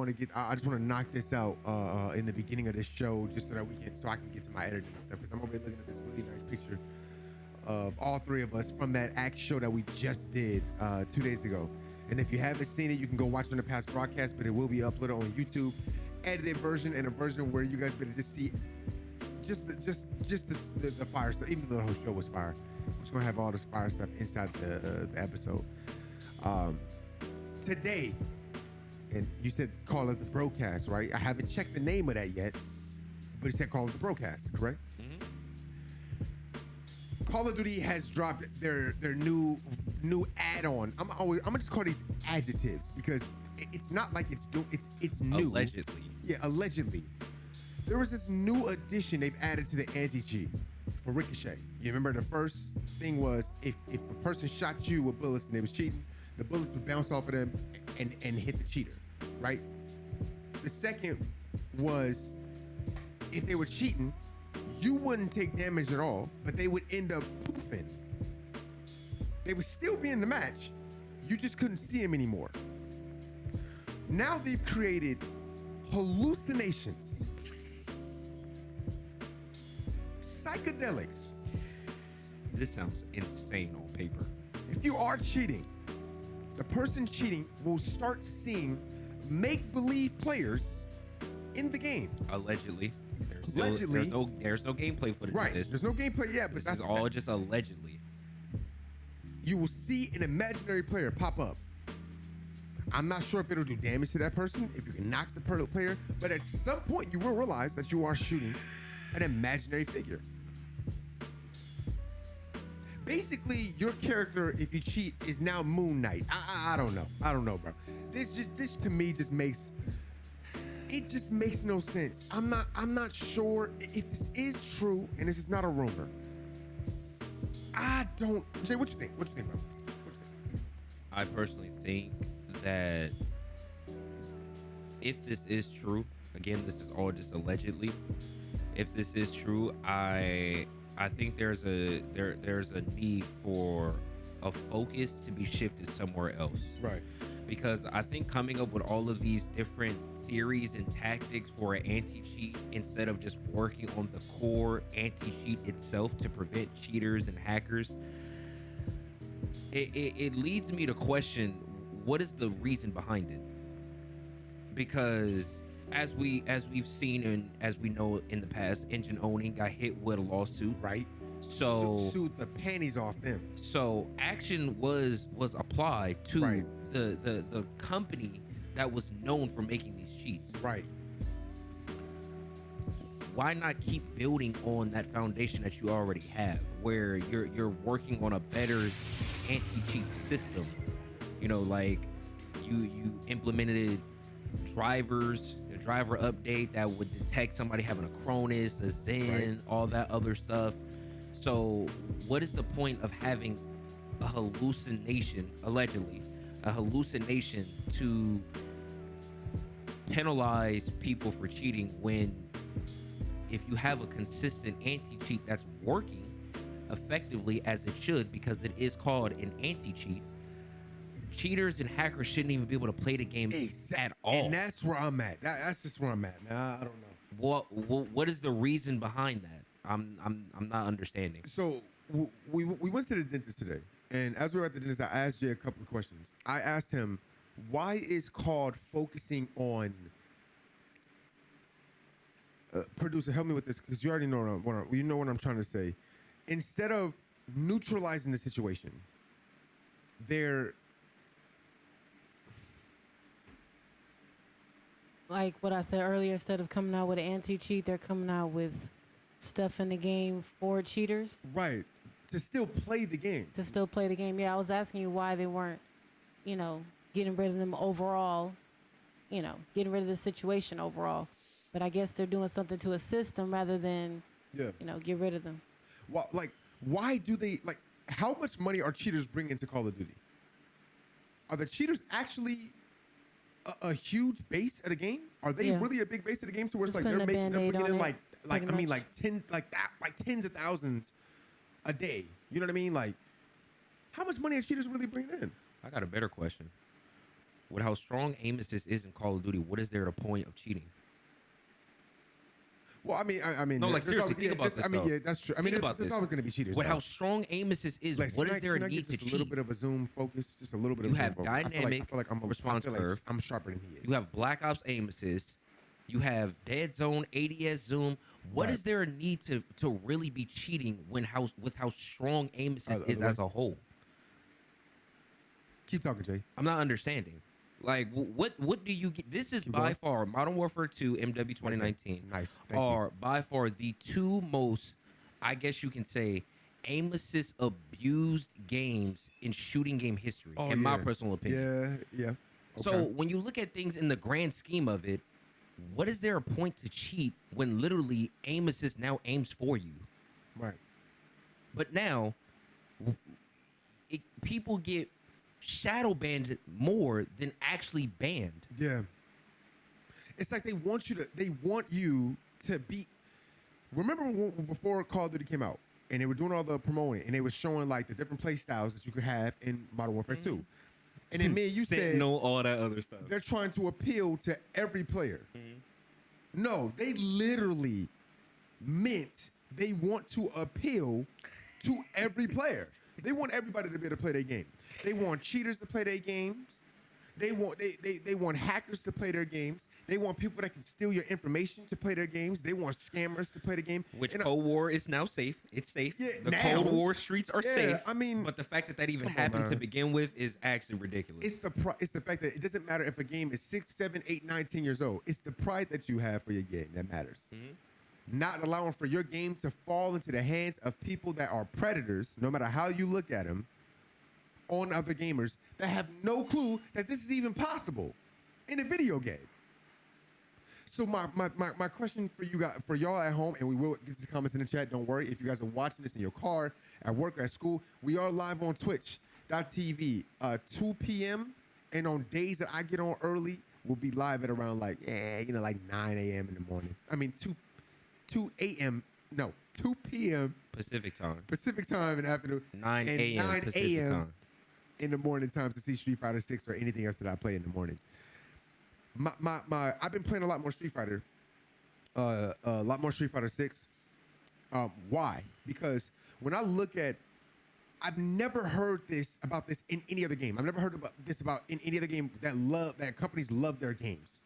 want to get. I just want to knock this out in the beginning of this show, just so that I can get to my editing and stuff. Because I'm over here looking at this really nice picture of all three of us from that act show that we just did 2 days ago. And if you haven't seen it, you can go watch it on the past broadcast, but it will be uploaded on YouTube, edited version, and a version where you guys better just see just the fire stuff. Even though the whole show was fire, we're just gonna have all this fire stuff inside the episode. Today, and you said call it the broadcast, right? I haven't checked the name of that yet, but it said call it the broadcast, correct? Mm-hmm. Call of Duty has dropped their new add-on. I'm gonna just call these adjectives because it's not like it's new. Allegedly. Yeah, allegedly. There was this new addition they've added to the anti-cheat for Ricochet. You remember the first thing was if a person shot you with bullets and they was cheating, the bullets would bounce off of them and hit the cheater, right? The second was if they were cheating, you wouldn't take damage at all, but they would end up poofing. They would still be in the match. You just couldn't see them anymore. Now they've created hallucinations, psychedelics. This sounds insane on paper. If you are cheating, the person cheating will start seeing make-believe players in the game. Allegedly. Allegedly. There's no gameplay footage right. of this. There's no gameplay yet, but this is all just allegedly. You will see an imaginary player pop up. I'm not sure if it'll do damage to that person, if you can knock the player, but at some point you will realize that you are shooting an imaginary figure. Basically, your character, if you cheat, is now Moon Knight. I don't know, bro. This to me just makes no sense. I'm not sure if this is true and this is not a rumor. Jay, what you think? What you think, bro? I personally think that if this is true, again, this is all just allegedly. If this is true, I think there's a need for a focus to be shifted somewhere else. Right. Because I think coming up with all of these different theories and tactics for an anti-cheat instead of just working on the core anti-cheat itself to prevent cheaters and hackers, it leads me to question what is the reason behind it. Because as we've seen and as we know in the past, Engine Owning got hit with a lawsuit. Right. So sued the panties off them. So action was applied to right. the company that was known for making these cheats. Right. Why not keep building on that foundation that you already have, where you're working on a better anti-cheat system? You know, like you implemented drivers, a driver update that would detect somebody having a Cronus, a Zen, right. all that other stuff. So what is the point of having a hallucination, allegedly, a hallucination to penalize people for cheating when if you have a consistent anti-cheat that's working effectively as it should, because it is called an anti-cheat, cheaters and hackers shouldn't even be able to play the game at all. And that's where I'm at. That's just where I'm at, man. I don't know. What is the reason behind that? I'm not understanding. So we went to the dentist today, and as we were at the dentist, I asked Jay a couple of questions. I asked him, why is COD focusing on producer? Help me with this, because you already know what I'm trying to say. Instead of neutralizing the situation, they're like what I said earlier. Instead of coming out with an anti-cheat, they're coming out with stuff in the game for cheaters. Right. To still play the game. Yeah, I was asking you why they weren't, getting rid of them overall, getting rid of the situation overall. But I guess they're doing something to assist them rather than, get rid of them. Well, why do they, how much money are cheaters bringing to Call of Duty? Are the cheaters actually a huge base at a game? Are they really a big base at a game? So where it's Just they're putting bringing in it, tens of thousands a day. You know what I mean? Like, how much money are cheaters really bringing in? I got a better question. with how strong aim assist is in Call of Duty, what is there the point of cheating? Well, I mean, No, like there's seriously, always- think about this. I mean, though. yeah, that's true. I Think mean, about there's this. always going to be cheaters. With though. how strong aim assist is, Lex, what can is there a can I need get to just a little cheat? bit of a zoom focus? Just a little bit of You a zoom have focus. I dynamic feel like response curve. I'm sharper than he is. You have Black Ops aim assist. You have dead zone, ADS zoom. What Right. is there a need to really be cheating with how strong aim assist is other as a whole? Keep talking, Jay. I'm not understanding. Like, what do you get? This is Keep by going. far Modern Warfare 2, MW 2019. Nice. Thank you. Are by far the two most, I guess you can say, aim assist abused games in shooting game history, in my personal opinion. Yeah. So Okay. when you look at things in the grand scheme of it, what is there a point to cheat when literally aim assist now aims for you? Right. But now, people get shadow banned more than actually banned. Yeah. It's like they want you to be. Remember before Call of Duty came out and they were doing all the promoting and they were showing like the different play styles that you could have in Modern Warfare 2. And then me and you said Sentinel, all that other stuff. they're trying to appeal to every player. No, they literally meant they want to appeal to every player. They want everybody to be able to play their game. They want cheaters to play their games. They want hackers to play their games. They want people that can steal your information to play their games. They want scammers to play the game. Which And, Cold War is now safe. It's safe. Yeah, the now. Cold War streets are Yeah, safe. I mean, but the fact that even come on, happened to man. begin with is actually ridiculous. It's the fact that it doesn't matter if a game is 6, 7, 8, 9, 10 years old. It's the pride that you have for your game that matters. Not allowing for your game to fall into the hands of people that are predators, no matter how you look at them, on other gamers that have no clue that this is even possible in a video game. So my question for you guys, for y'all at home, and we will get the comments in the chat. Don't worry if you guys are watching this in your car, at work, or at school. We are live on Twitch.tv 2 p.m. and on days that I get on early, we'll be live at around like 9 a.m. in the morning. I mean 2 a.m. No, 2 p.m. Pacific time. Pacific time in the afternoon. 9 and a.m. 9 Pacific a.m. time. in the morning times to see Street Fighter 6 or anything else that I play in the morning. I've been playing a lot more Street Fighter, a lot more Street Fighter 6. Why? Because when I look at, I've never heard about this in any other game. I've never heard about this in any other game that companies love their games.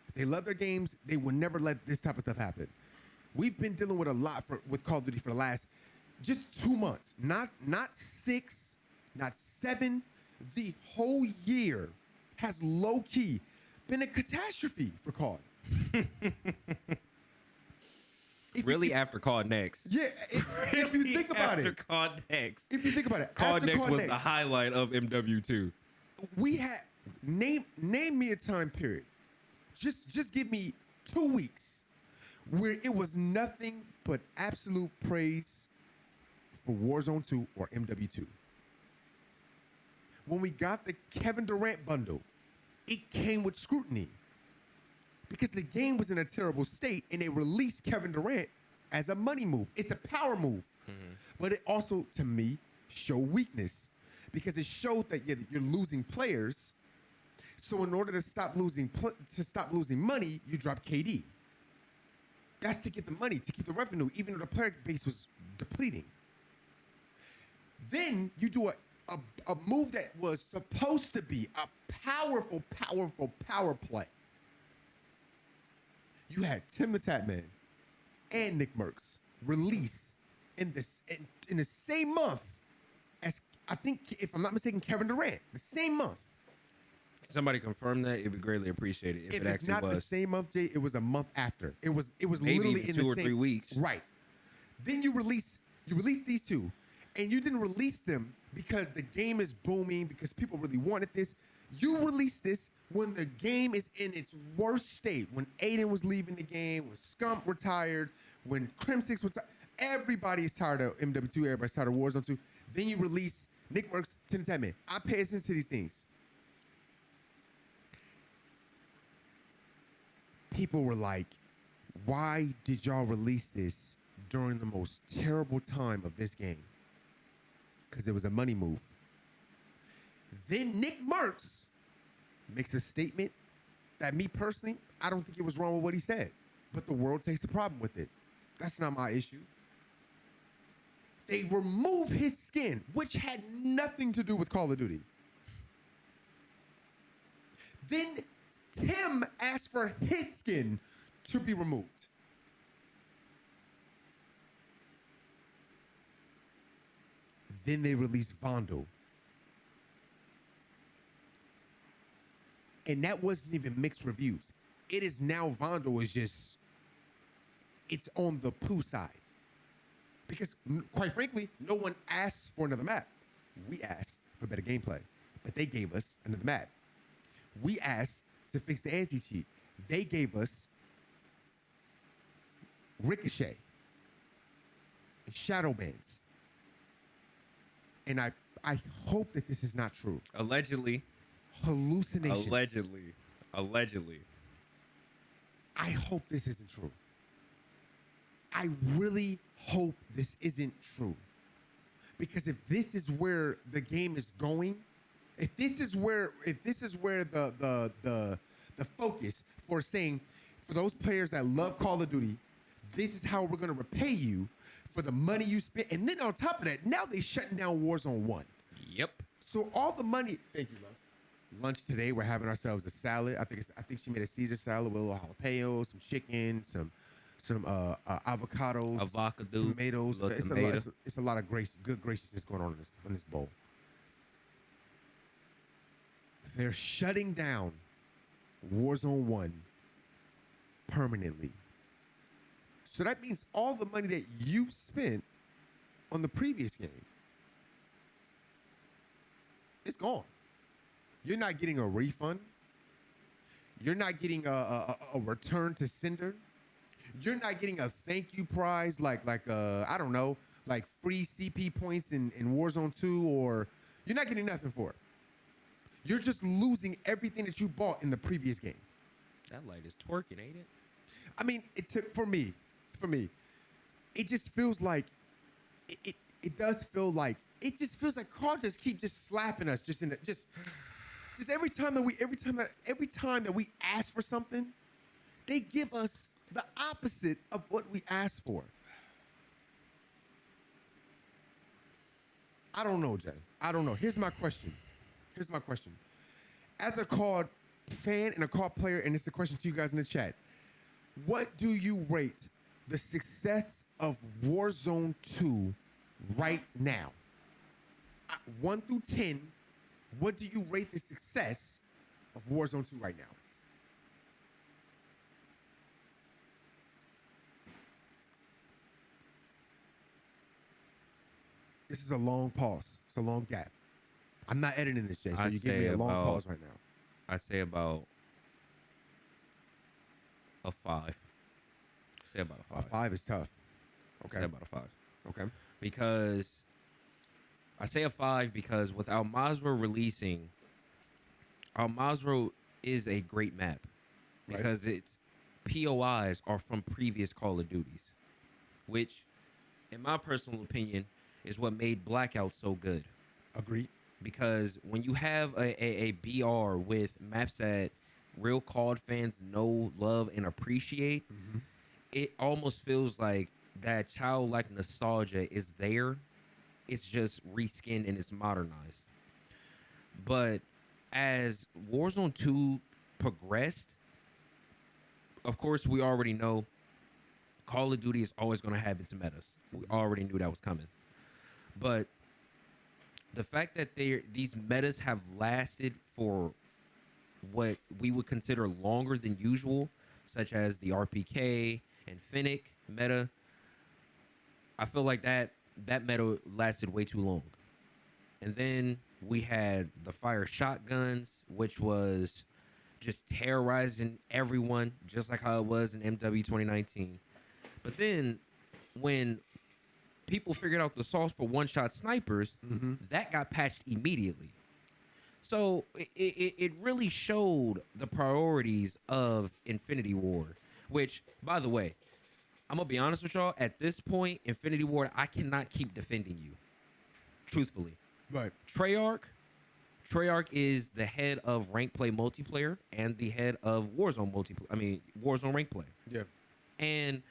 If they love their games, they will never let this type of stuff happen. We've been dealing with a lot with Call of Duty for the last just 2 months. Not 6, not 7. The whole year has low-key been a catastrophe for COD. Really, after COD Next. Yeah, if you think about After it. COD Next. If you think about it. COD after Next COD was Next, the highlight of MW2. we had name me a time period. Just give me 2 weeks where it was nothing but absolute praise for Warzone 2 or MW2. When we got the Kevin Durant bundle, it came with scrutiny because the game was in a terrible state and they released Kevin Durant as a money move. It's a power move. But it also, to me, showed weakness because it showed that you're losing players. So in order to stop losing money, you drop KD. That's to get the money, to keep the revenue, even though the player base was depleting. Then you do a move that was supposed to be a powerful power play. You had Tim the Tatman and Nick Merckx release in the same month as, I think, if I'm not mistaken, Kevin Durant. The same month. Somebody confirm that, it'd be greatly appreciated if If it it's actually not the was. same month, Jay, it was a month after. It was Maybe literally even in 2 the or same, 3 weeks. Right. Then you release these two, and you didn't release them because the game is booming, because people really wanted this. You released this when the game is in its worst state, when Aiden was leaving the game, when Scump retired, when Crim6 was everybody is tired of MW2, everybody's tired of Warzone 2. Then you release Nick Merckx, Tim the Tatman. I pay attention to these things. People were like, why did y'all release this during the most terrible time of this game? Because it was a money move. Then Nick Merckx makes a statement that me personally, I don't think it was wrong with what he said. But the world takes a problem with it. That's not my issue. They remove his skin, which had nothing to do with Call of Duty. Then Tim asked for his skin to be removed. Then they released Vondo. And that wasn't even mixed reviews. It is now Vondo is just, it's on the poo side. Because quite frankly, no one asked for another map. We asked for better gameplay, but they gave us another map. We asked to fix the anti-cheat. They gave us Ricochet and shadow bands. And I hope that this is not true. Allegedly. Hallucinations. Allegedly. I hope this isn't true. I really hope this isn't true. Because if this is where the game is going, if this is where the focus for saying, for those players that love Call of Duty, this is how we're gonna repay you for the money you spent. And then on top of that, now they shutting down Warzone 1. Yep. So all the money, thank you, love. Lunch today, we're having ourselves a salad. I think she made a Caesar salad with a little jalapeno, some chicken, some avocados, tomatoes. It's a lot of good graciousness going on in this bowl. They're shutting down Warzone 1 permanently. So that means all the money that you've spent on the previous game is gone. You're not getting a refund. You're not getting a return to sender. You're not getting a thank you prize like I don't know, like free CP points in Warzone 2, or you're not getting nothing for it. You're just losing everything that you bought in the previous game. That light is twerking, ain't it? I mean, for me, it just feels like it does feel like it just feels like Carl just keep slapping us just every time that we ask for something, they give us the opposite of what we asked for. I don't know, Jay. I don't know. Here's my question. As a COD fan and a COD player, and it's a question to you guys in the chat, what do you rate the success of Warzone 2 right now? 1 through 10, what do you rate the success of Warzone 2 right now? This is a long pause. It's a long gap. I'm not editing this, Jay, so you give me a long pause right now. I'd say about a 5. Say about a 5. A 5 is tough. Okay. Say about a 5. Okay. Because I say a 5 because with Al Mazrah releasing, Al Mazrah is a great map because its POIs are from previous Call of Duties, which, in my personal opinion, is what made Blackout so good. Agreed. Because when you have a BR with maps that real COD fans know, love, and appreciate, it almost feels like that childlike nostalgia is there. It's just reskinned and it's modernized. But as Warzone 2 progressed, of course, we already know Call of Duty is always going to have its metas. We already knew that was coming. But the fact that these metas have lasted for what we would consider longer than usual, such as the RPK and Fennec meta, I feel like that meta lasted way too long. And then we had the fire shotguns, which was just terrorizing everyone, just like how it was in MW 2019. But then when people figured out the sauce for one-shot snipers, that got patched immediately. So it really showed the priorities of Infinity Ward, which, by the way, I'm going to be honest with y'all. At this point, Infinity Ward, I cannot keep defending you. Truthfully. Right. Treyarch Treyarch is the head of rank play multiplayer and the head of Warzone multiplayer. I mean, Warzone rank play. Yeah. And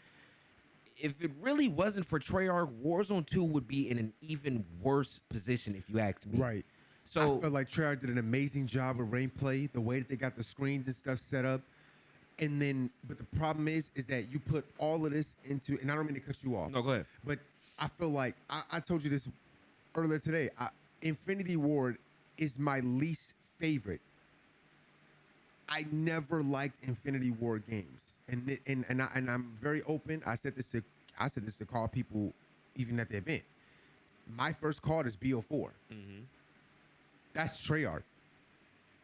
if it really wasn't for Treyarch, Warzone 2 would be in an even worse position, if you ask me. Right. So I feel like Treyarch did an amazing job with rain play, the way that they got the screens and stuff set up. And then, but the problem is that you put all of this into, and I don't mean to cut you off. No, go ahead. But I feel like, I told you this earlier today, Infinity Ward is my least favorite. I never liked Infinity Ward games, and I'm very open. I said this to call people even at the event. My first card is BO4. Mm-hmm. That's Treyarch.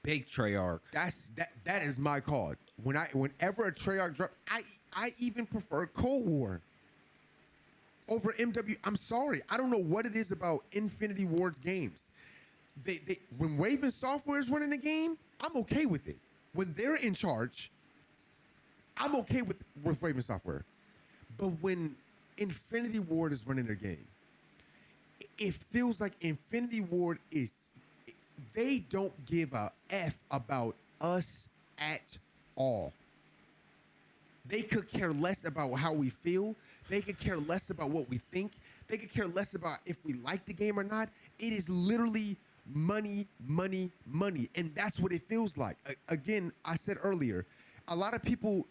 Big Treyarch. That is my card. Whenever a Treyarch drop, I even prefer Cold War over MW. I'm sorry, I don't know what it is about Infinity Ward's games. When Raven Software is running the game, I'm okay with it. When they're in charge, I'm okay with Raven Software. But when Infinity Ward is running their game, it feels like Infinity Ward they don't give a F about us at all. They could care less about how we feel. They could care less about what we think. They could care less about if we like the game or not. It is literally money, money, money. And that's what it feels like. Again, I said earlier, a lot of people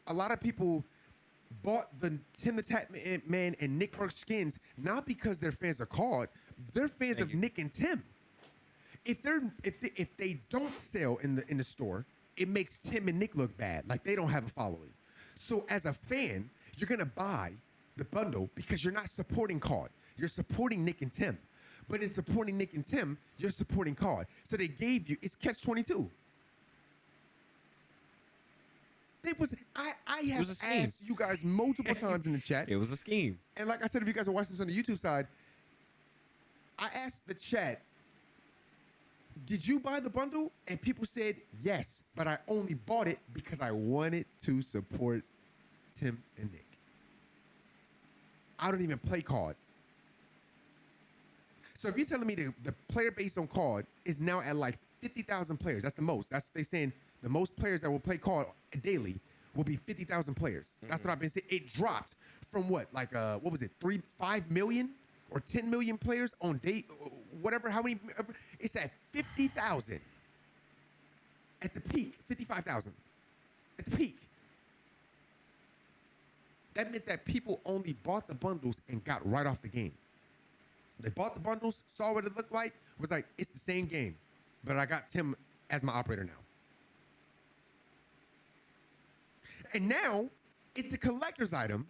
bought the Tim the Tat Man and Nick Burke skins not because they're fans of COD. They're fans of Nick and Tim. If they don't sell in the store, it makes Tim and Nick look bad, like they don't have a following. So as a fan, you're gonna buy the bundle because you're not supporting COD. You're supporting Nick and Tim. But in supporting Nick and Tim, you're supporting COD. So they gave you, it's catch-22. I have asked you guys multiple times in the chat. It was a scheme. And like I said, if you guys are watching this on the YouTube side, I asked the chat, did you buy the bundle? And people said yes, but I only bought it because I wanted to support Tim and Nick. I don't even play COD. So if you're telling me the player base on COD is now at like 50,000 players, that's the most. That's what they're saying. The most players that will play COD daily will be 50,000 players. Mm-hmm. That's what I've been saying. It dropped from what was it, 5 million or 10 million players on day, whatever, how many, it's at 50,000. At the peak, 55,000. At the peak. That meant that people only bought the bundles and got right off the game. They bought the bundles, saw what it looked like, was like, it's the same game, but I got Tim as my operator now. And now, it's a collector's item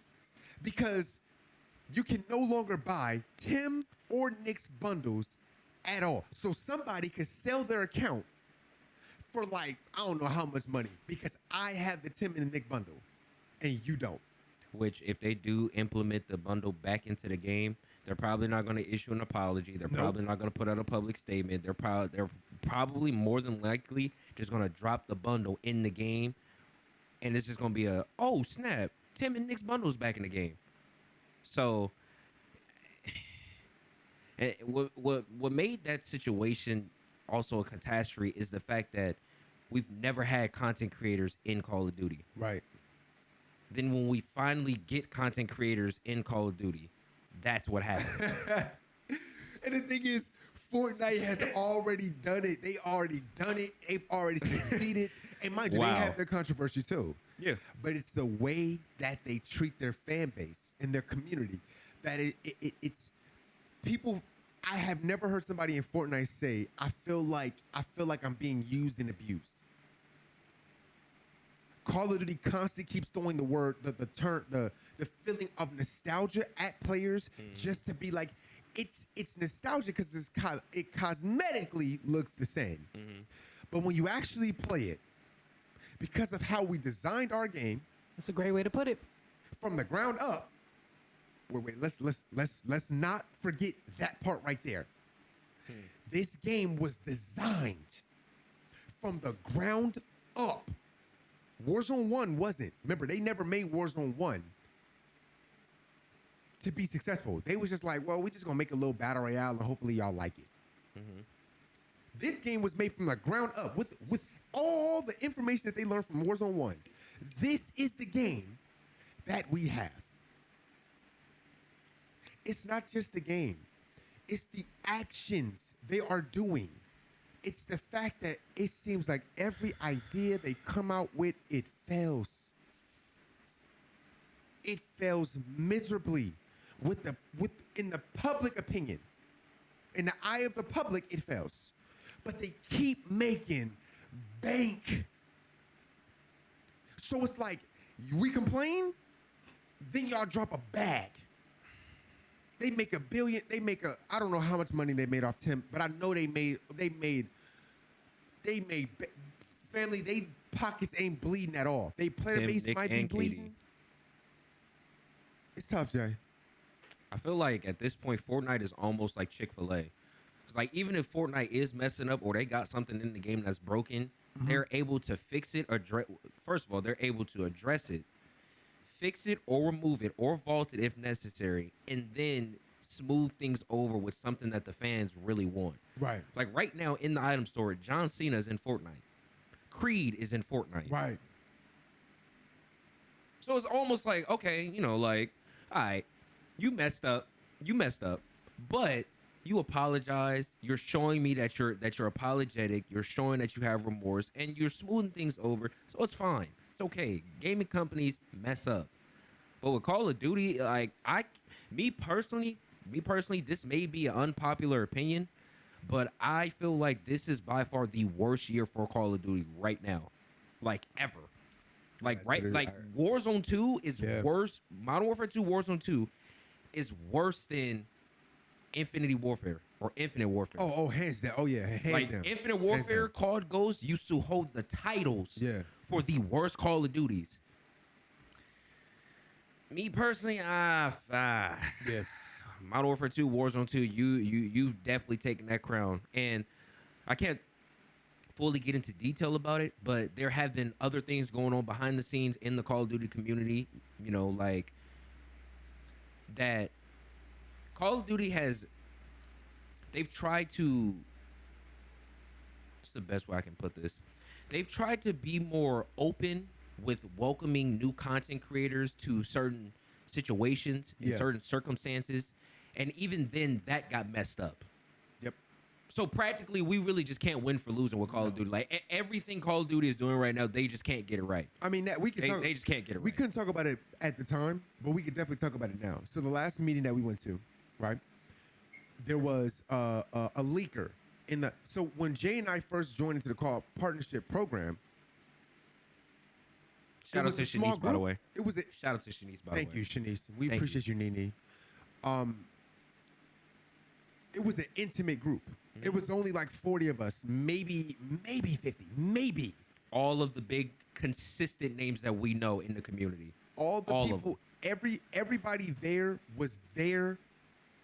because you can no longer buy Tim or Nick's bundles at all. So somebody could sell their account for like, I don't know how much money because I have the Tim and the Nick bundle and you don't. Which, if they do implement the bundle back into the game, they're probably not going to issue an apology. They're probably not going to put out a public statement. They're probably more than likely just going to drop the bundle in the game, and it's just going to be oh snap, Tim and Nick's bundle's back in the game. So, and what made that situation also a catastrophe is the fact that we've never had content creators in Call of Duty. Right. Then when we finally get content creators in Call of Duty, that's what happens. And the thing is, Fortnite has already done it. They already done it. They've already succeeded. And mind you, they have their controversy too. Yeah. But it's the way that they treat their fan base and their community that it's people. I have never heard somebody in Fortnite say, I feel like I'm being used and abused. Call of Duty constantly keeps throwing the feeling of nostalgia at players just to be like, it's nostalgia because it cosmetically looks the same. Mm-hmm. But when you actually play it, because of how we designed our game, That's a great way to put it. from the ground up. Wait, let's not forget that part right there. This game was designed from the ground up. Warzone 1 wasn't. Remember, they never made Warzone 1 to be successful. They was just like, well, we're just going to make a little battle royale and hopefully y'all like it. Mm-hmm. This game was made from the ground up with all the information that they learned from Warzone 1. This is the game that we have. It's not just the game. It's the actions they are doing. It's the fact that it seems like every idea they come out with, it fails. It fails miserably in the public opinion. In the eye of the public, it fails. But they keep making bank. So it's like, we complain, then y'all drop a bag. They make $1 billion. I don't know how much money they made off Tim, but I know they made family. They pockets ain't bleeding at all. They player base Nick, might be and bleeding. KD. It's tough, Jay. I feel like at this point, Fortnite is almost like Chick-fil-A. Because like even if Fortnite is messing up or they got something in the game that's broken, they're able to fix it. First of all, they're able to address it, fix it or remove it or vault it if necessary, and then smooth things over with something that the fans really want. Right. Like right now in the item store, John Cena's in Fortnite. Creed is in Fortnite. Right. So it's almost like, okay, like, all right, you messed up, but you apologize. You're showing me that you're apologetic. You're showing that you have remorse, and you're smoothing things over. So it's fine. It's okay. Gaming companies mess up, but with Call of Duty, like me personally, this may be an unpopular opinion, but I feel like this is by far the worst year for Call of Duty right now, like ever. Like Yes, right, it is. like Warzone 2 is worse. Modern Warfare 2, Warzone 2 is worse than Infinity Warfare or Infinite Warfare. Oh, hands down. Oh yeah, hands down. Infinite Warfare, COD Ghost used to hold the titles for the worst Call of Duties. Me personally, Yeah. Modern Warfare 2, Warzone 2, you've definitely taken that crown. And I can't fully get into detail about it, but there have been other things going on behind the scenes in the Call of Duty community, like that Call of Duty they've tried to, what's the best way I can put this? They've tried to be more open with welcoming new content creators to certain situations in certain circumstances. And even then that got messed up. Yep. So practically, we really just can't win for losing with Call of Duty. Like everything Call of Duty is doing right now, they just can't get it right. I mean, They just can't get it right. We couldn't talk about it at the time, but we could definitely talk about it now. So the last meeting that we went to, right? There was a leaker so when Jay and I first joined into the call partnership program. Shout out to Shanice, by the way. It was Shout out to Shanice, by the way. Thank you, Shanice. We appreciate you, Nene. It was an intimate group. Mm-hmm. It was only like 40 of us, maybe 50, maybe. All of the big, consistent names that we know in the community. All people, everybody there was there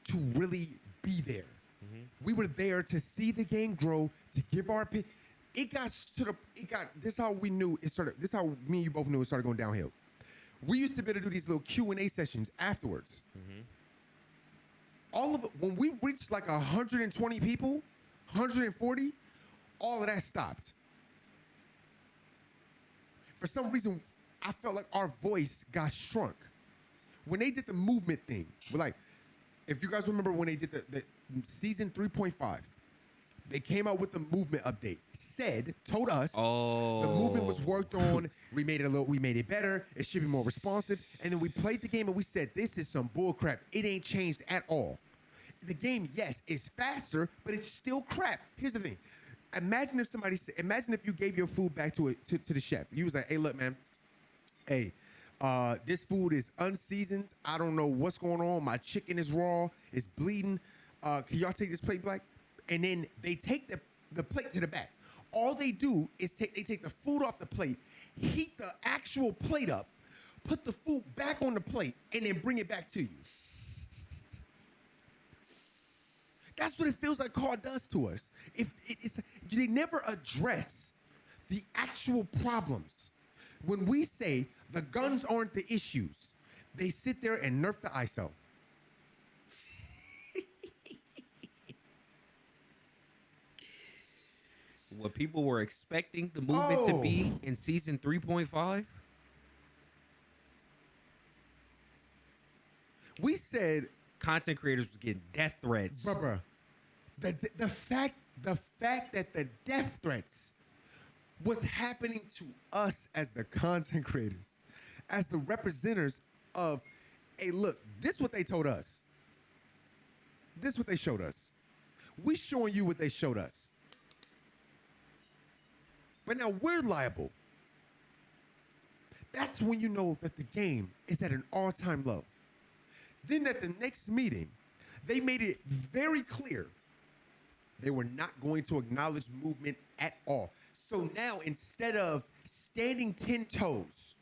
to really be there. Mm-hmm. We were there to see the game grow, to give our opinion. This is how we knew it started. This is how me and you both knew it started going downhill. We used to be able to do these little Q&A sessions afterwards. Mm-hmm. All of it, when we reached like 120 people, 140, all of that stopped. For some reason, I felt like our voice got shrunk. When they did the movement thing, we're like, if you guys remember when they did the season 3.5, they came out with the movement update. Told us the movement was worked on. We made it better. It should be more responsive. And then we played the game and we said, this is some bull crap. It ain't changed at all. The game, yes, is faster, but it's still crap. Here's the thing. Imagine if you gave your food back to the chef. You was like, hey, look, man. Hey, this food is unseasoned. I don't know what's going on. My chicken is raw. It's bleeding. Can y'all take this plate back? And then they take the plate to the back. All they do is they take the food off the plate, heat the actual plate up, put the food back on the plate, and then bring it back to you. That's what it feels like COD does to us. They never address the actual problems. When we say the guns aren't the issues, they sit there and nerf the ISO. what people were expecting the movement to be Oh. in season 3.5. We said, Content creators was getting death threats. bruh, the fact that the death threats was happening to us as the content creators, as the representatives of, hey, look, this is what they told us. This is what they showed us. We showing you what they showed us. But now we're liable. That's when you know that the game is at an all-time low. Then at the next meeting, they made it very clear they were not going to acknowledge movement at all. So now, instead of standing 10 toes,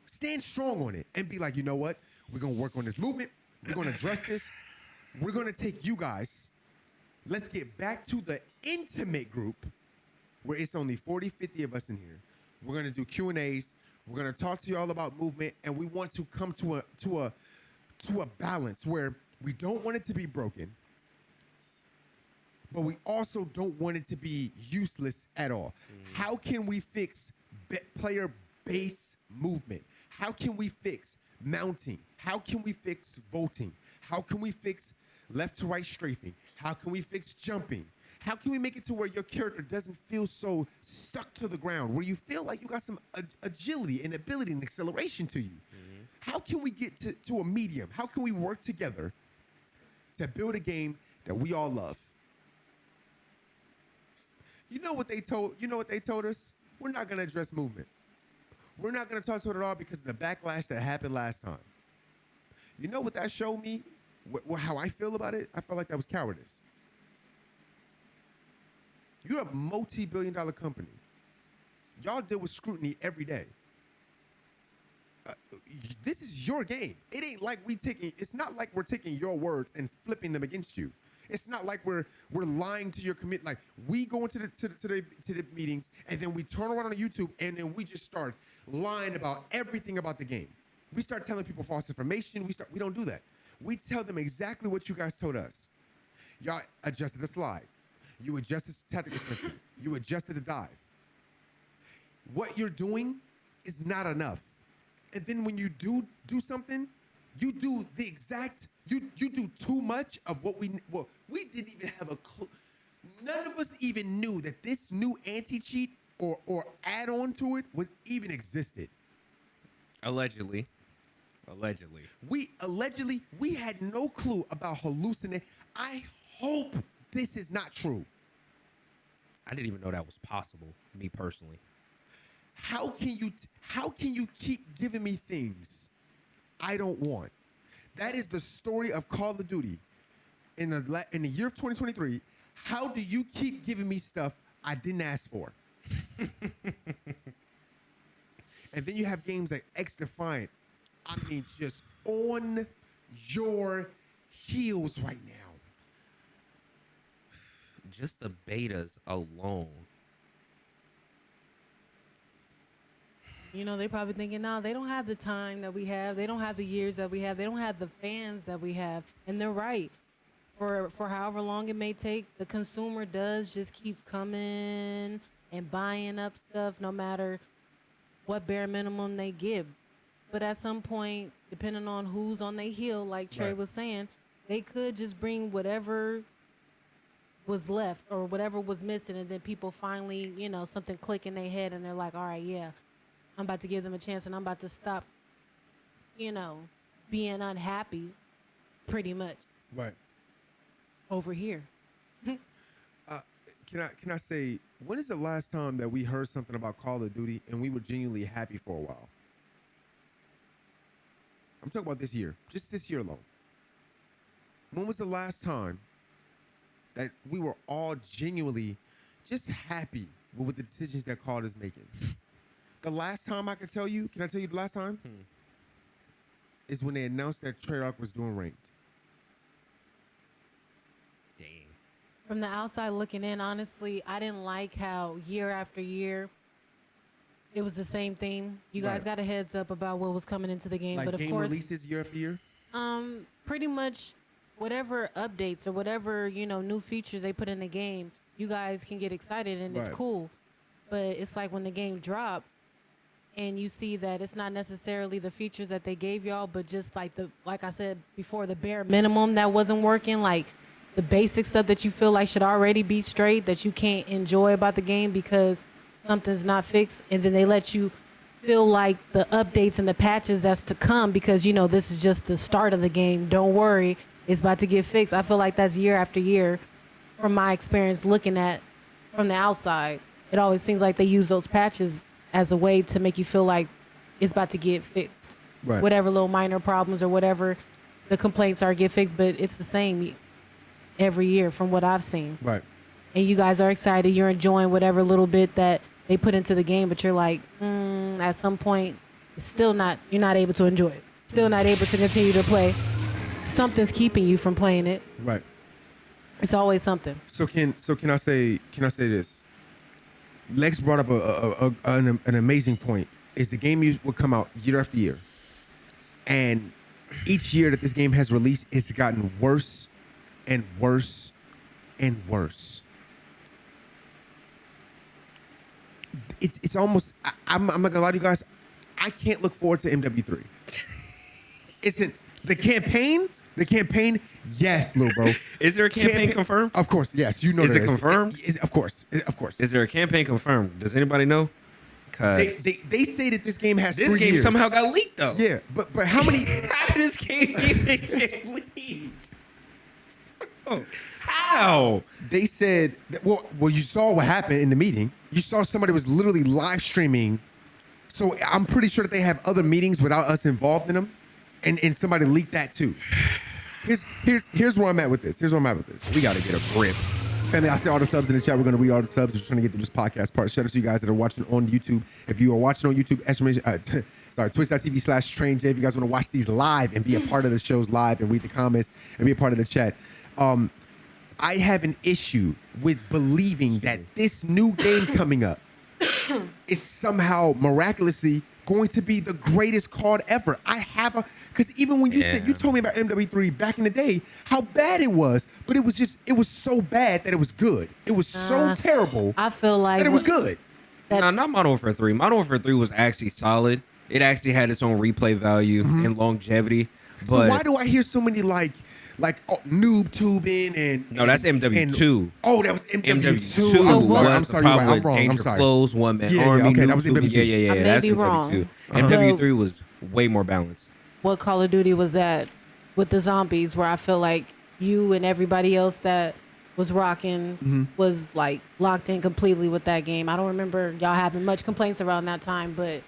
stand strong on it and be like, you know what? We're going to work on this movement. We're going to address this. We're going to take you guys. Let's get back to the intimate group where it's only 40, 50 of us in here. We're going to do Q&As. We're going to talk to you all about movement, and we want to come to a balance where we don't want it to be broken, but we also don't want it to be useless at all. How can we fix player base movement? How can we fix mounting? How can we fix vaulting? How can we fix left to right strafing? How can we fix jumping? How can we make it to where your character doesn't feel so stuck to the ground, where you feel like you got some agility and ability and acceleration to you? How can we get to a medium? How can we work together to build a game that we all love? You know what they told us? We're not going to address movement. We're not going to talk to it at all because of the backlash that happened last time. You know what that showed me? How I feel about it? I felt like that was cowardice. You're a multi-billion-dollar company. Y'all deal with scrutiny every day. This is your game. It ain't like it's not like we're taking your words and flipping them against you. It's not like we're lying to your commit. Like, we go into the meetings and then we turn around on YouTube and then we just start lying about everything about the game. We start telling people false information. We don't do that. We tell them exactly what you guys told us. Y'all adjusted the slide. You adjusted the tactical sprint. You adjusted the dive. What you're doing is not enough. And then when you do something, you do the exact, you do too much of what we didn't even have a clue. None of us even knew that this new anti-cheat or add-on to it was even existed. Allegedly. We had no clue about hallucinate. I hope this is not true. I didn't even know that was possible, me personally. How can you keep giving me things I don't want? That is the story of Call of Duty in the year of 2023. How do you keep giving me stuff I didn't ask for? And then you have games like X Defiant. I mean, just on your heels right now. Just the betas alone. You know, they probably thinking, no, they don't have the time that we have. They don't have the years that we have. They don't have the fans that we have. And they're right. For however long it may take, the consumer does just keep coming and buying up stuff no matter what bare minimum they give. But at some point, depending on who's on their heel, like Trey Right. was saying, they could just bring whatever was left or whatever was missing, and then people finally, something click in their head, and they're like, all right, yeah, I'm about to give them a chance, and I'm about to stop, being unhappy, pretty much, Right. over here. Can I say, when is the last time that we heard something about Call of Duty and we were genuinely happy for a while? I'm talking about this year, just this year alone. When was the last time that we were all genuinely just happy with the decisions that Call is making? The last time I can I tell you the last time? Is when they announced that Treyarch was doing ranked. Dang. From the outside looking in, honestly, I didn't like how year after year it was the same theme. You guys Right. got a heads up about what was coming into the game, Like but of game course, releases year after year? pretty much whatever updates or whatever, new features they put in the game, you guys can get excited and it's Right. cool. But it's like when the game dropped and you see that it's not necessarily the features that they gave y'all, but just like I said before, the bare minimum that wasn't working, like the basic stuff that you feel like should already be straight, that you can't enjoy about the game because something's not fixed, and then they let you feel like the updates and the patches that's to come because, you know, this is just the start of the game. Don't worry, it's about to get fixed. I feel like that's year after year from my experience looking at from the outside. It always seems like they use those patches as a way to make you feel like it's about to get fixed. Right. Whatever little minor problems or whatever the complaints are get fixed, but it's the same every year from what I've seen. Right. And you guys are excited. You're enjoying whatever little bit that they put into the game, but you're like, at some point, it's still not, you're not able to enjoy it. Still not able to continue to play. Something's keeping you from playing it. Right. It's always something. So can I say this? Lex brought up an amazing point. Is the game will come out year after year, and each year that this game has released, it's gotten worse and worse and worse. It's almost. I'm not gonna lie to you guys. I can't look forward to MW3. Isn't the campaign? The campaign, yes, little bro. Is there a campaign confirmed? Of course, yes. You know Is there it confirmed? Of course, of course. Is there a campaign confirmed? Does anybody know? Cause They say that this game has this 3 game years. somehow got leaked though. Yeah, but how many? How did this game even get leaked? Oh, how? They said that, well, you saw what happened in the meeting. You saw somebody was literally live streaming. So I'm pretty sure that they have other meetings without us involved in them, and somebody leaked that too. Here's where I'm at with this. We got to get a grip. Family, I see all the subs in the chat. We're going to read all the subs. We're just trying to get through this podcast part. Shout out to you guys that are watching on YouTube. If you are watching on YouTube, twitch.tv/TreAndJ. If you guys want to watch these live and be a part of the shows live and read the comments and be a part of the chat. I have an issue with believing that this new game coming up is somehow miraculously going to be the greatest COD ever. Because even when you said, you told me about MW3 back in the day, how bad it was, but it was so bad that it was good. It was so terrible I feel like that it was good. No, not Modern Warfare 3. Modern Warfare 3 was actually solid. It actually had its own replay value and longevity. So But why do I hear so many like noob tubing and no, that's MW2. That was MW2. MW2 I'm was sorry. the I'm sorry. problem I'm with wrong. I'm Danger sorry. Close, One Man Yeah, Army. okay, that noob was tubing. MW2. Yeah, I may that's be MW2. wrong. MW3 was way more balanced. what Call of Duty was that with the zombies, where I feel like you and everybody else that was rocking was like locked in completely with that game. I don't remember y'all having much complaints around that time, but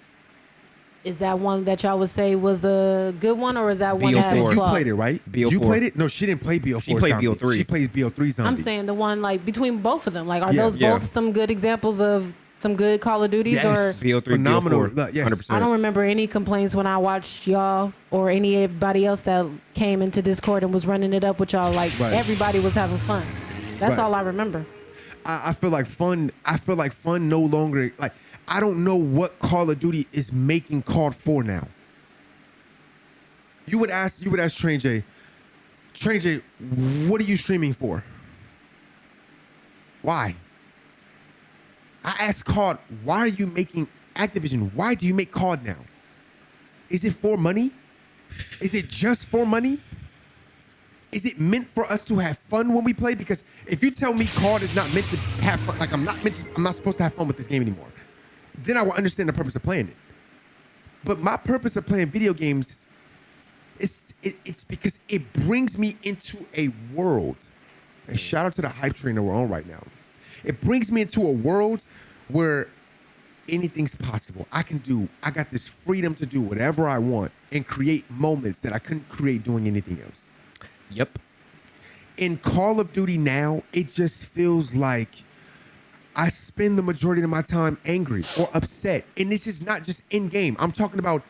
is that one that y'all would say was a good one, or is that one that has BO4. You flaws? played it, right? BO4. You played it? No, she didn't play BO4. She played zombies. BO3. She plays BO3 zombies. I'm saying the one like between both of them. Like, are Yeah. those Yeah. both some good examples of some good Call of Duties? Yes. Or BO3, Phenomenal. BO4, Look, yes. 100%. I don't remember any complaints when I watched y'all or anybody else that came into Discord and was running it up with y'all. Like, Right. everybody was having fun. That's Right. all I remember. I feel like fun. I feel like fun no longer like. I don't know what Call of Duty is making COD for now. You would ask TreAndJ. TreAndJ, what are you streaming for? Why? I asked COD, why are you making Activision? Why do you make COD now? Is it for money? Is it just for money? Is it meant for us to have fun when we play? Because if you tell me COD is not meant to have fun, like I'm not supposed to have fun with this game anymore, then I will understand the purpose of playing it. But my purpose of playing video games it's because it brings me into a world. And shout out to the hype train that we're on right now. It brings me into a world where anything's possible. I got this freedom to do whatever I want and create moments that I couldn't create doing anything else. Yep. In Call of Duty now, it just feels like I spend the majority of my time angry or upset. And this is not just in-game. I'm talking about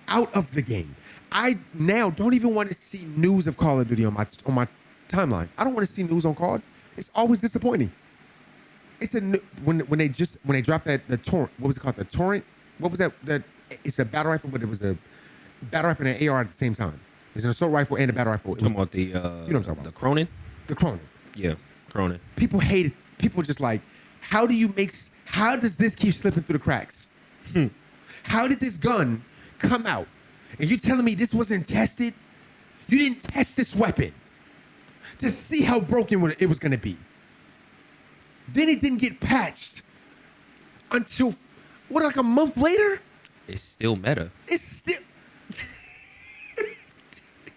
out of the game. I now don't even want to see news of Call of Duty on my timeline. I don't want to see news on COD. It's always disappointing. It's when they dropped the torrent. What was it called? The torrent. What was that? It's a battle rifle, but it was a battle rifle and an AR at the same time. It's an assault rifle and a battle rifle. Talking about the you know what I'm talking the about. Cronin. The Cronin. Yeah, Cronin. People hated people just like, how does this keep slipping through the cracks? How did this gun come out? And you telling me this wasn't tested? You didn't test this weapon to see how broken it was gonna be. Then it didn't get patched until, like a month later? It's still meta. It's still...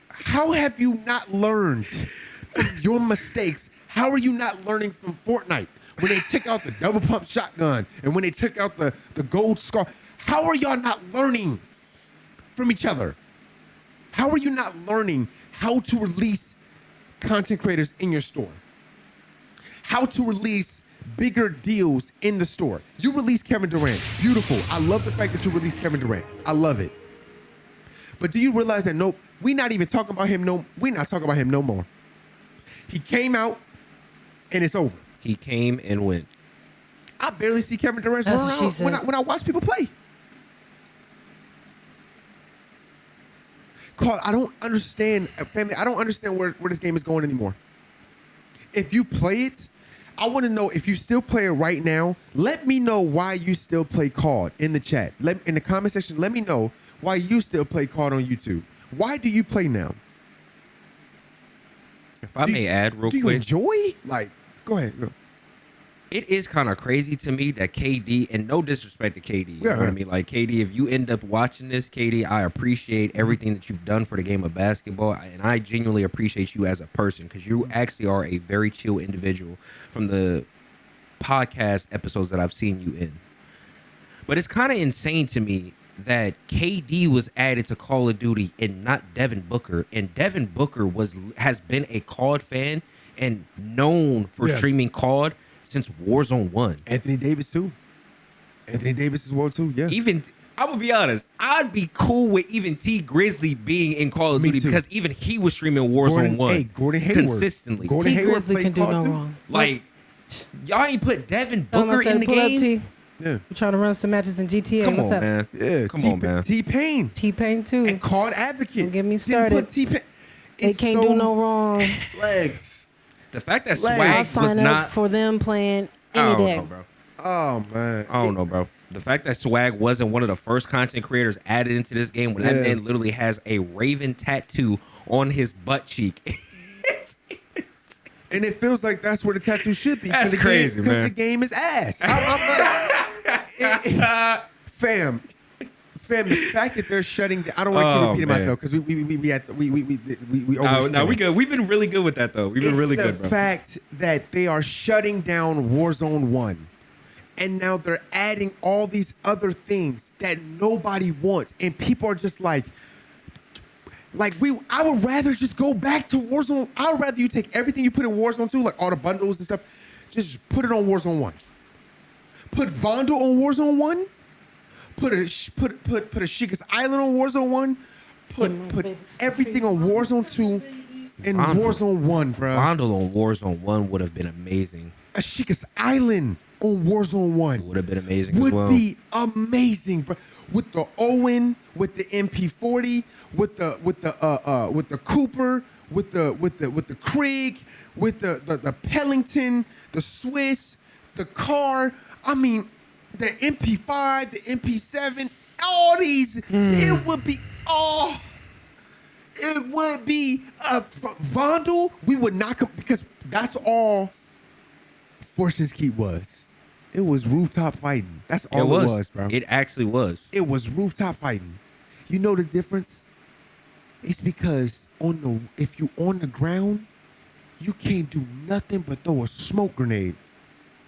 How have you not learned from your mistakes? How are you not learning from Fortnite? When they took out the double pump shotgun and when they took out the gold scar, how are y'all not learning from each other? How are you not learning how to release content creators in your store? How to release bigger deals in the store? You release Kevin Durant. Beautiful. I love the fact that you released Kevin Durant. I love it. But do you realize that we're not even talking about him we're not talking about him no more. He came out and it's over. He came and went. I barely see Kevin Durant That's run what she around said. when I watch people play. Carl, I don't understand, family. I don't understand where this game is going anymore. If you play it, I want to know if you still play it right now. Let me know why you still play COD in the chat. In the comment section, let me know why you still play COD on YouTube. Why do you play now? If I may add real do you quick, enjoy? Like, go ahead. Go. it is kind of crazy to me that KD, and no disrespect to KD, you Yeah, know what I right. mean? Like, KD, if you end up watching this, KD, I appreciate everything that you've done for the game of basketball, and I genuinely appreciate you as a person because you actually are a very chill individual from the podcast episodes that I've seen you in. But it's kind of insane to me that KD was added to Call of Duty and not Devin Booker, and Devin Booker has been a COD fan and known for Yeah. streaming COD since Warzone 1. Anthony Davis too. Anthony Davis as well too. Yeah. Even, I'm gonna be honest, I'd be cool with even T Grizzly being in Call of Me Duty too. because even he was streaming Warzone 1 Gordon Hayward. consistently. Gordon T Hayward Grizzly played can do COD no too. wrong. Like, y'all ain't put Devin Tell him I Booker said in the pull up, game? T. Yeah. We're trying to run some matches in GTA. Come What's on, up? man. Yeah. Come on, man. T-Pain. T-Pain too. And COD advocate. Don't get me Didn't started. put T-Pain. They It's can't so do no wrong. legs. The fact that Like, Swag I'll was sign up not... for them playing I any don't day. know, bro. Oh man. I don't know, bro. The fact that Swag wasn't one of the first content creators added into this game when that Yeah. man literally has a Raven tattoo on his butt cheek. And it feels like that's where the tattoo should be. That's crazy, Because man. the game is ass. Fam, the fact that they're shutting down, I don't want to keep Oh, repeating man. myself because we No, overextended. we good. We've been really good with that, though. We've been really the good, bro. fact that they are shutting down Warzone 1. And now they're adding all these other things that nobody wants. And people are just like I would rather just go back to Warzone. I would rather you take everything you put in Warzone 2, like all the bundles and stuff, just put it on Warzone 1. Put Vondel on Warzone 1. Put a Sheikah's Island on Warzone 1. Put everything on Warzone 2 and Vondel. Warzone 1, bro. Vondel on Warzone 1 would have been amazing. A Sheikah's Island on Warzone 1 Would have been amazing as would well. be amazing, bro. With the Owen, with the MP40, with the Cooper, with the Krieg, with the Pellington, the Swiss, the car. I mean, the MP5, the MP7, all these. It would be It would be Vondel. We would not because that's all Fortune's Keep was. It was rooftop fighting. That's all it was, bro. It actually was. It was rooftop fighting. You know the difference? It's because if you on the ground, you can't do nothing but throw a smoke grenade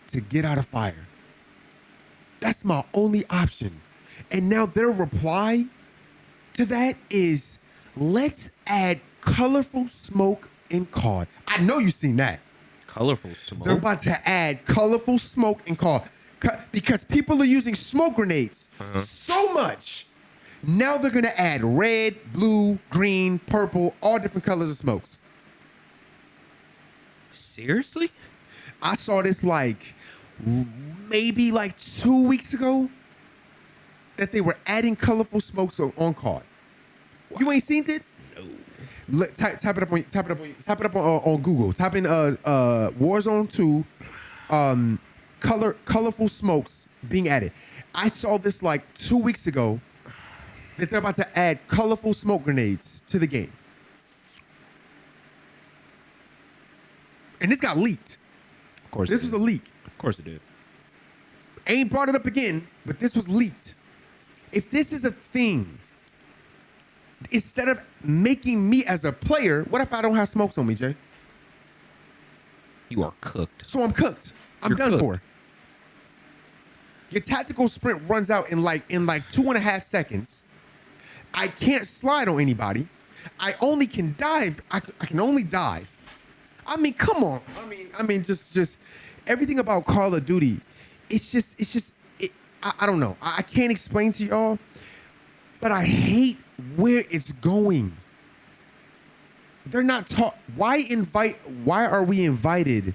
to get out of fire. That's my only option. And now their reply to that is, let's add colorful smoke in COD. I know you've seen that. Colorful smoke. They're about to add colorful smoke in COD because people are using smoke grenades so much. Now they're gonna add red, blue, green, purple, all different colors of smokes. Seriously? I saw this maybe 2 weeks ago that they were adding colorful smokes on COD. You ain't seen it? No. Type it up on Google. Type in Warzone 2 colorful smokes being added. I saw this like 2 weeks ago that they're about to add colorful smoke grenades to the game. And this got leaked. Of course, This was a leak. Of course, it did. Ain't brought it up again, but this was leaked. If this is a thing, instead of making me as a player, what if I don't have smokes on me, Jay? You are cooked. So I'm cooked. I'm You're done cooked. for. Your tactical sprint runs out in like 2.5 seconds. I can't slide on anybody. I only can dive. I can only dive. I mean, come on. I mean, just everything about Call of Duty. I don't know. I can't explain to y'all, but I hate where it's going. They're not taught. Why are we invited?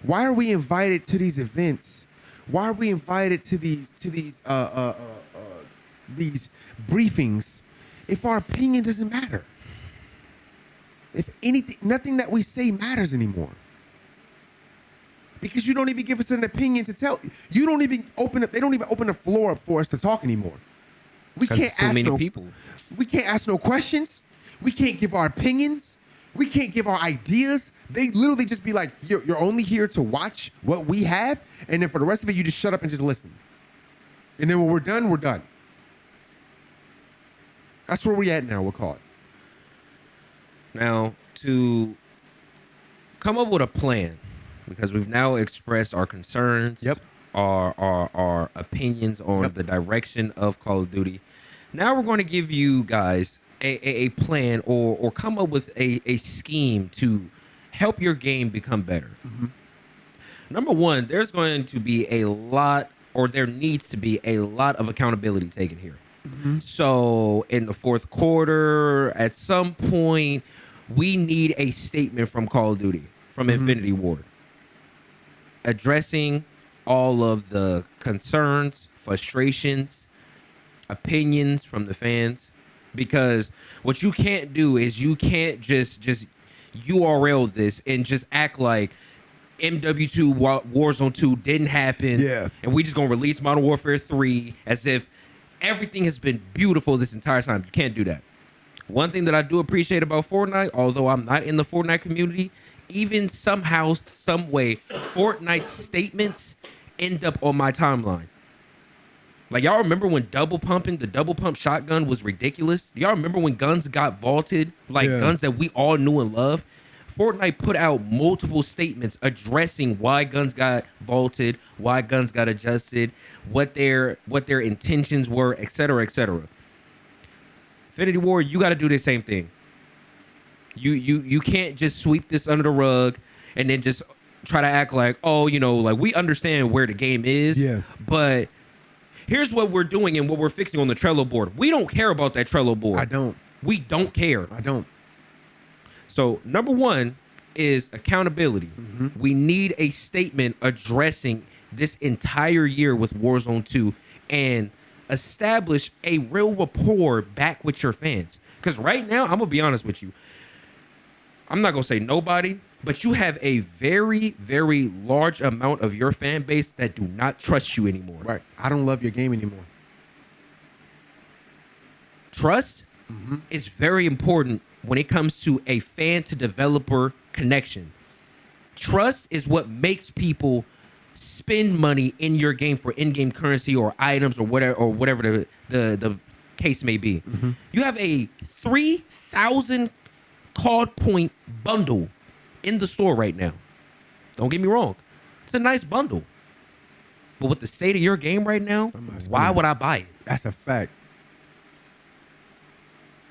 Why are we invited to these events? Why are we invited to these briefings if our opinion doesn't matter? If anything, nothing that we say matters anymore. Because you don't even give us an opinion to tell. You don't even open up. They don't even open the floor up for us to talk anymore. We can't So ask many people. We can't ask no questions. We can't give our opinions. We can't give our ideas. They literally just be like, you're only here to watch what we have, and then for the rest of it, you just shut up and just listen. And then when we're done, we're done. That's where we at now, we'll call it. Now, to come up with a plan, because we've now expressed our concerns, Yep. our opinions on Yep. the direction of Call of Duty. Now we're going to give you guys a plan or come up with a scheme to help your game become better. Mm-hmm. Number one, there's going to be a lot, or there needs to be a lot of accountability taken here. Mm-hmm. So in the fourth quarter, at some point, we need a statement from Call of Duty, from Mm-hmm. Infinity Ward, addressing all of the concerns, frustrations, opinions from the fans. Because what you can't do is you can't just URL this and just act like MW2 Warzone 2 didn't happen. Yeah. And we just gonna release Modern Warfare 3 as if everything has been beautiful this entire time. You can't do that. One thing that I do appreciate about Fortnite, although I'm not in the Fortnite community, even somehow, some way, Fortnite statements end up on my timeline. Like, y'all remember when the double pump shotgun was ridiculous? Y'all remember when guns got vaulted? Like, Yeah. guns that we all knew and loved? Fortnite put out multiple statements addressing why guns got vaulted, why guns got adjusted, what their intentions were, et cetera, et cetera. Infinity Ward, you got to do the same thing. You can't just sweep this under the rug and then just try to act like, oh, like we understand where the game is, Yeah. but here's what we're doing and what we're fixing on the Trello board. We don't care about that Trello board. I don't. We don't care. I don't. So number one is accountability. Mm-hmm. We need a statement addressing this entire year with Warzone 2 and establish a real rapport back with your fans. Because right now, I'm going to be honest with you. I'm not going to say nobody, but you have a very, very large amount of your fan base that do not trust you anymore. Right. I don't love your game anymore. Trust is very important when it comes to a fan to developer connection. Trust is what makes people spend money in your game for in-game currency or items or whatever the case may be. You have a 3,000 card point bundle in the store right now. Don't get me wrong. It's a nice bundle. But with the state of your game right now, why would I buy it? That's a fact.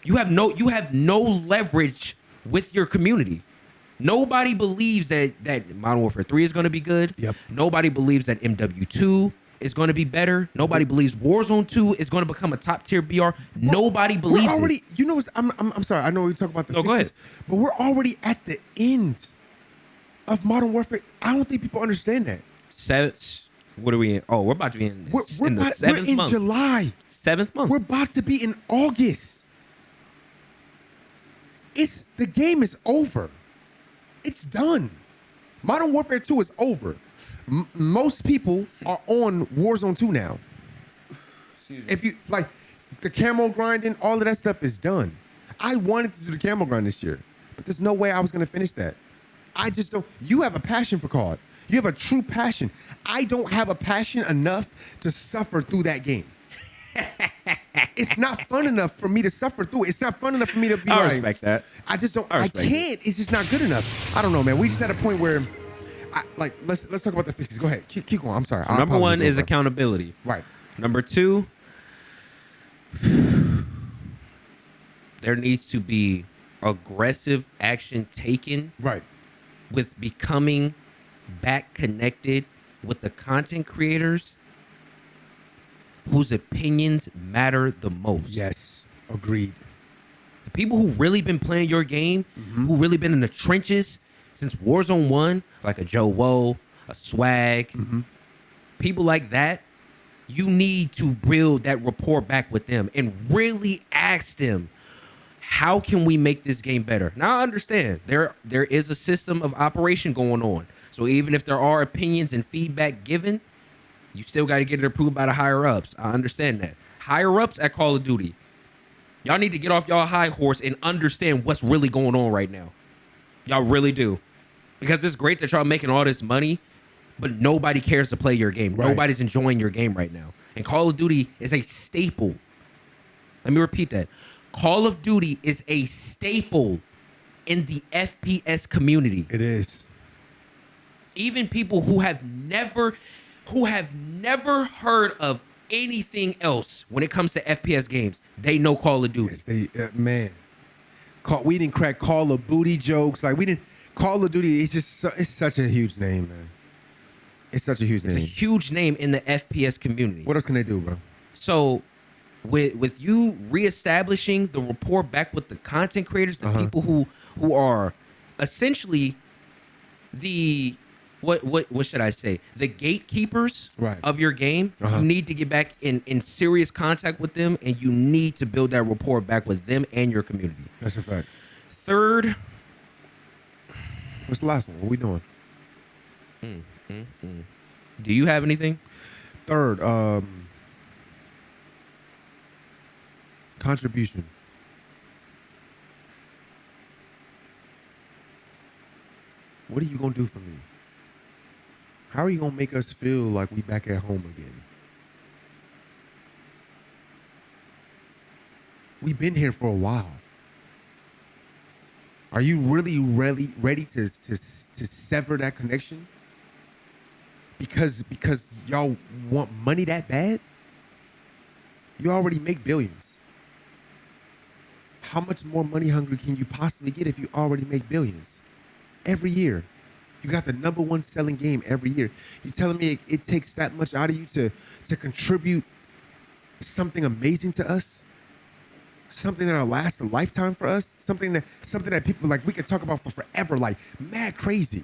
You have no leverage with your community. Nobody believes that Modern Warfare 3 is going to be good. Yep. Nobody believes that MW2 is going to be better. Nobody believes Warzone 2 is going to become a top tier BR. Nobody believes We're already, it. you know, I'm sorry. I know we talk about the No, go fixes, ahead. but we're already at the end of Modern Warfare. I don't think people understand that. What are we in? Oh, we're about to be in, We're in the about- seventh we're in month. July. 7th month. We're about to be in August. The game is over. It's done. Modern Warfare 2 is over. Most people are on Warzone 2 now. If you like the camo grinding, all of that stuff is done. I wanted to do the camo grind this year, but there's no way I was gonna finish that. I just don't. You have a passion for COD. You have a true passion. I don't have a passion enough to suffer through that game. It's not fun enough for me to suffer through it. It's not fun enough for me to be I like. respect that. I just don't. I I respect can't. It's just not good enough. I don't know, man. We just at a point where, let's talk about the fixes. Go ahead. Keep going. I'm sorry. So number one is accountability. Right. Number two, there needs to be aggressive action taken Right. with becoming back connected with the content creators whose opinions matter the most. Yes. Agreed. The people who really been playing your game, who really been in the trenches since Warzone 1, like a Joe Woe, a Swag, people like that, you need to build that rapport back with them and really ask them, how can we make this game better? Now I understand there is a system of operation going on. So even if there are opinions and feedback given, you still got to get it approved by the higher ups. I understand that. Higher ups at Call of Duty, y'all need to get off y'all high horse and understand what's really going on right now. Y'all really do. Because it's great that y'all making all this money, but nobody cares to play your game. Right. Nobody's enjoying your game right now. And Call of Duty is a staple. Let me repeat that. Call of Duty is a staple in the FPS community. It is. Even people who have never heard of anything else when it comes to FPS games, they know Call of Duty. Yes, man. We didn't crack Call of Booty jokes. Like we didn't. Call of Duty. It's just. It's such a huge name, man. It's such a huge It's name. a huge name in the FPS community. What else can they do, bro? So, with you reestablishing the rapport back with the content creators, the people who are essentially the what should I say? The gatekeepers Right. of your game. You need to get back in serious contact with them, and you need to build that rapport back with them and your community. That's a fact. Third, What's the last one? What we doing? do you have anything? Third, contribution. What are you gonna do for me? How are you gonna make us feel like we back at home again? We've been here for a while. Are you really ready to sever that connection? Because y'all want money that bad? You already make billions. How much more money hungry can you possibly get if you already make billions? Every year. You got the #1 selling game every year. You telling me it takes that much out of you to contribute something amazing to us? Something that'll last a lifetime for us? Something that people like we could talk about for forever, like mad crazy.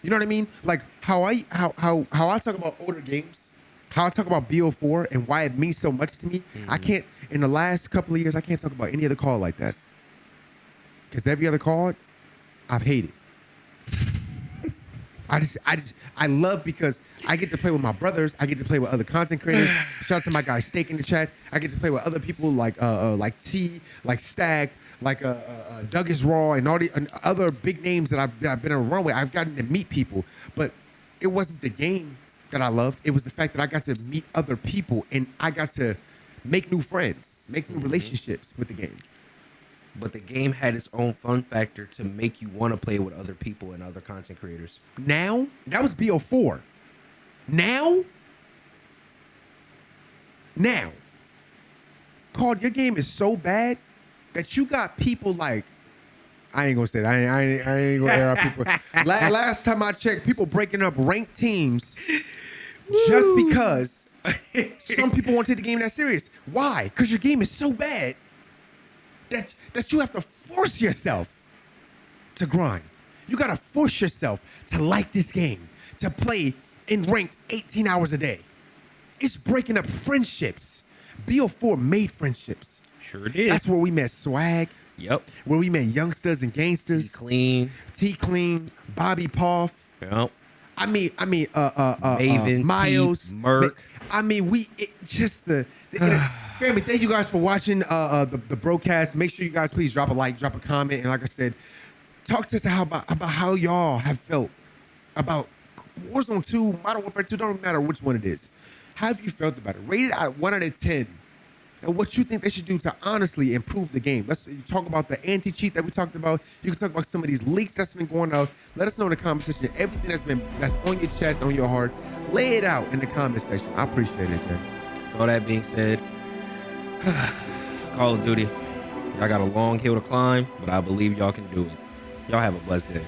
You know what I mean? Like how I talk about older games, how I talk about BO4 and why it means so much to me. I can't, in the last couple of years, I can't talk about any other call like that. Because every other call, I've hated. I love because I get to play with my brothers. I get to play with other content creators. Shout out to my guy Steak in the chat. I get to play with other people like T, like Stag, like Doug is Raw, and all the other big names that I've been around with. I've gotten to meet people, but it wasn't the game that I loved. It was the fact that I got to meet other people and I got to make new friends, make new relationships with the game. But the game had its own fun factor to make you want to play with other people and other content creators. Now, that was BO4. Now, COD, your game is so bad that you got people like, I ain't gonna say that. I ain't gonna air out people. Last time I checked, people breaking up ranked teams just because some people won't take the game that serious. Why? Because your game is so bad that you have to force yourself to grind. You gotta force yourself to like this game, to play in ranked 18 hours a day. It's breaking up friendships. BO4 made friendships. Sure did. That's where we met Swag. Yep. Where we met youngsters and gangsters. Clean. T-Clean, Bobby Poff. Yep. Maven, Miles, Keith, Merc. Family. Thank you guys for watching the broadcast. Make sure you guys please drop a like, drop a comment, and like I said, talk to us about how y'all have felt about Warzone 2, Modern Warfare 2. Don't matter which one it is. How have you felt about it? Rate it out 1 out of 10. And what you think they should do to honestly improve the game. Let's talk about the anti-cheat that we talked about. You can talk about some of these leaks that's been going out. Let us know in the comment section everything that's on your chest, on your heart. Lay it out in the comment section. I appreciate it, Jay. With all that being said, Call of Duty, y'all got a long hill to climb, but I believe y'all can do it. Y'all have a blessed day.